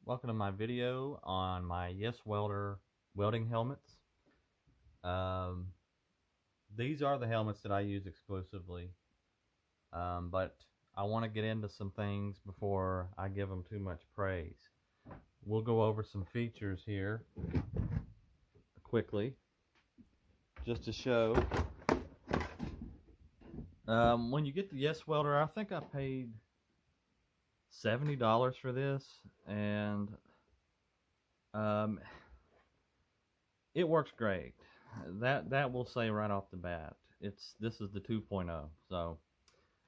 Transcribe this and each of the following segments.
Welcome to my video on my Yes Welder welding helmets. Um, these are the helmets that I use exclusively, but I want to get into some things before I give them too much praise. We'll go over some features here quickly, just to show. When you get the Yes Welder, I think I paid $70 for this, and um, it works great. That will say right off the bat. This is the 2.0, so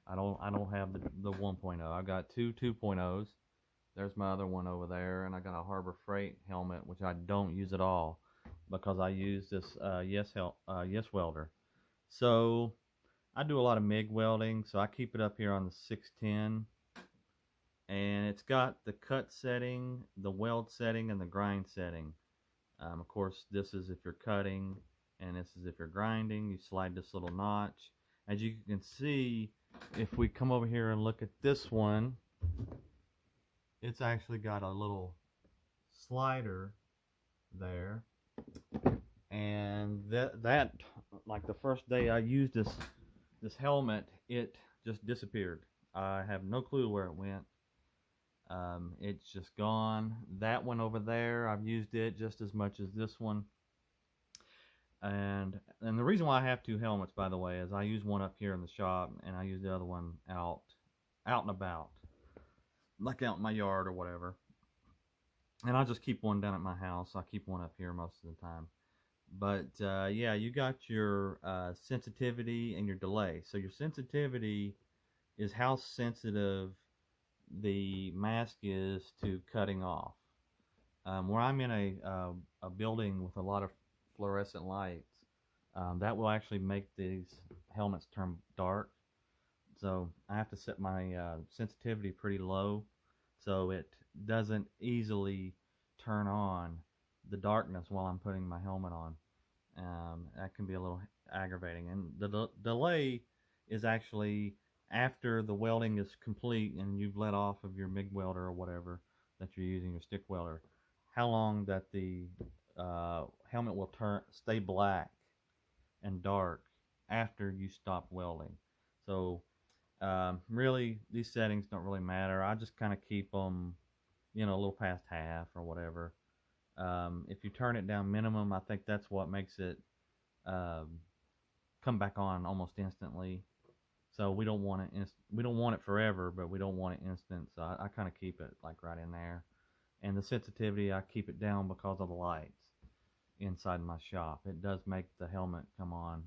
I don't have the 1.0. I got two 2.0s. There's my other one over there, and I got a Harbor Freight helmet, which I don't use at all because I use this Yes Welder. So I do a lot of MIG welding, so I keep it up here on the 610, and it's got the cut setting, the weld setting, and the grind setting. Of course, this is if you're cutting, and this is if you're grinding. You slide this little notch. As you can see, if we come over here and look at this one, it's actually got a little slider there. And that like the first day I used this helmet, it just disappeared. I have no clue where it went. It's just gone. That one over there, I've used it just as much as this one. And the reason why I have two helmets, by the way, is I use one up here in the shop, and I use the other one out and about, like out in my yard or whatever. And I just keep one down at my house. I keep one up here most of the time. But yeah, you got your sensitivity and your delay. So your sensitivity is how sensitive the mask is to cutting off. Where I'm in a building with a lot of fluorescent lights, that will actually make these helmets turn dark. So I have to set my sensitivity pretty low so it doesn't easily turn on the darkness while I'm putting my helmet on. That can be a little aggravating. And the delay is actually after the welding is complete and you've let off of your MIG welder or whatever that you're using, your stick welder, how long that the helmet will stay black and dark after you stop welding. So really, these settings don't really matter. I just kind of keep them, a little past half or whatever. If you turn it down minimum, I think that's what makes it come back on almost instantly. So we don't want it we don't want it forever, but we don't want it instant. So I kind of keep it like right in there. And the sensitivity, I keep it down because of the lights inside my shop. It does make the helmet come on.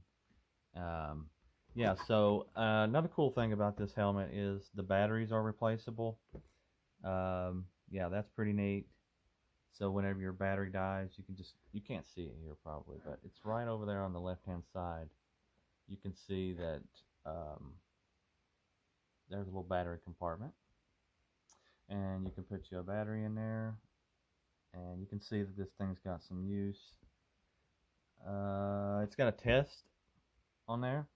Yeah, so another cool thing about this helmet is the batteries are replaceable. Yeah, that's pretty neat. So whenever your battery dies, you can't see it here probably, but it's right over there on the left hand side. You can see that there's a little battery compartment, and you can put your battery in there, and you can see that this thing's got some use. It's got a test on there.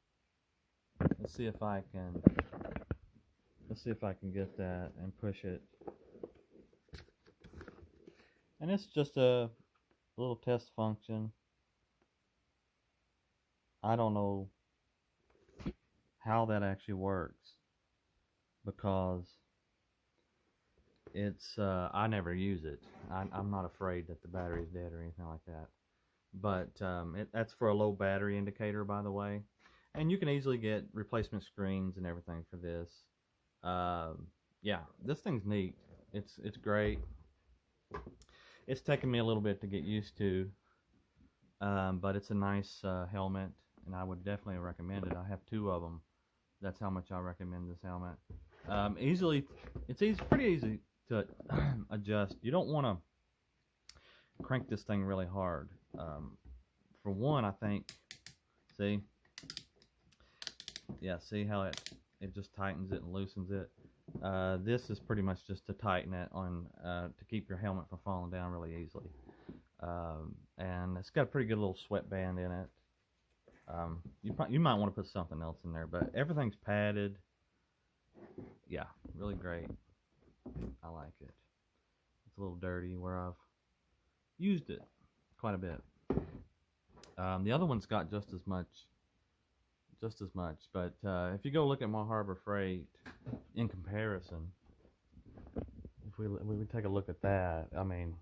Let's see if I can get that and push it. And it's just a little test function. I don't know how that actually works because it's I never use it. I'm not afraid that the battery's dead or anything like that. But that's for a low battery indicator, by the way. And you can easily get replacement screens and everything for this. Yeah, this thing's neat. It's great. It's taken me a little bit to get used to, but it's a nice helmet, and I would definitely recommend it. I have two of them. That's how much I recommend this helmet. It's pretty easy to adjust. You don't want to crank this thing really hard. For one, I think, see how it just tightens it and loosens it. This is pretty much just to tighten it on to keep your helmet from falling down really easily. And it's got a pretty good little sweat band in it. You might want to put something else in there, but everything's padded. Yeah, really great. I like it. It's a little dirty where I've used it quite a bit. The other one's got just as much. But if you go look at my Harbor Freight in comparison, if we take a look at that, I mean,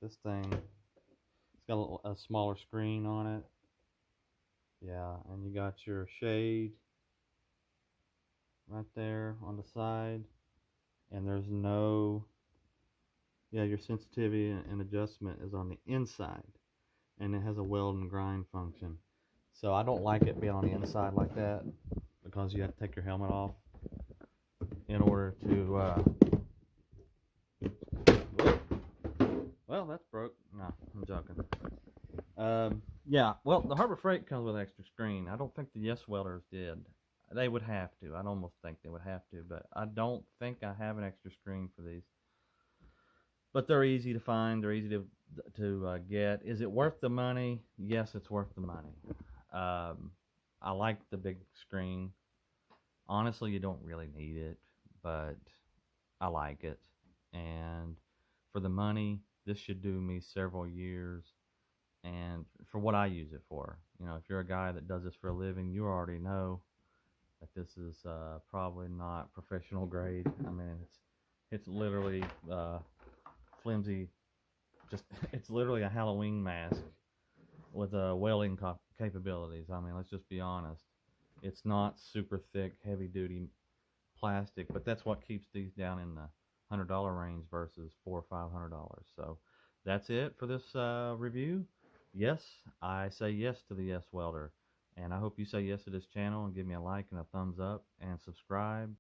this thing, it's got a smaller screen on it. Yeah, and you got your shade right there on the side, and there's no, yeah, your sensitivity and adjustment is on the inside, and it has a weld and grind function. So I don't like it being on the inside like that, because you have to take your helmet off in order to well, that's broke. No, I'm joking. Yeah, well, the Harbor Freight comes with an extra screen. I don't think the Yes Welders did. They would have to. I'd almost think they would have to, but I don't think I have an extra screen for these. But they're easy to find. They're easy to get. Is it worth the money? Yes, it's worth the money. I like the big screen. Honestly, you don't really need it, but I like it. And for the money, this should do me several years. And for what I use it for, you know, if you're a guy that does this for a living, you already know that this is probably not professional grade. I mean, it's literally flimsy. Just it's literally a Halloween mask with welding capabilities. I mean, let's just be honest. It's not super thick, heavy duty plastic, but that's what keeps these down in the $100 range versus $400 or $500. So that's it for this review. Yes, I say yes to the Yes Welder, and I hope you say yes to this channel and give me a like and a thumbs up and subscribe.